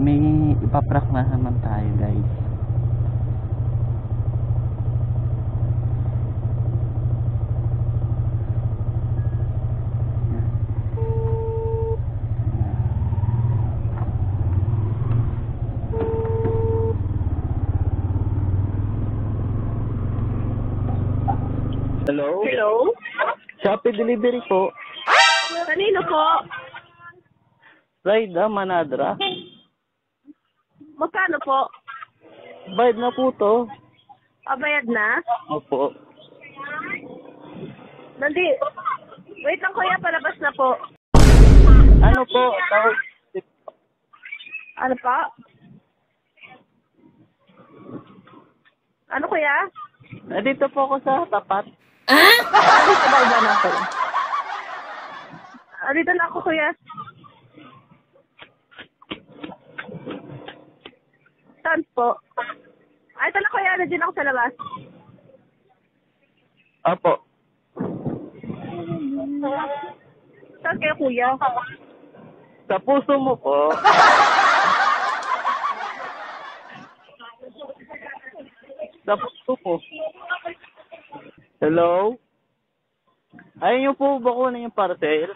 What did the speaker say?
may ipaprank na naman tayo, guys. Hello? Hello? Shopee delivery po. Kanino po? Ride, Manadra. Magkano po? Bayad na po to. Bayad na? Opo. Wait lang kuya, palabas na po. Ano po? Tawag. Ano pa? Ano kuya? Dito po ako sa tapat. Dito ba iba na ako? Dito na ako kuya. Saan po? Ito na kuya, nandiyan ako sa labas. Opo. Saan kayo kuya? Sa puso mo po. Sa puso po. Hello? Ayaw niyo po ba kunin yung parcel?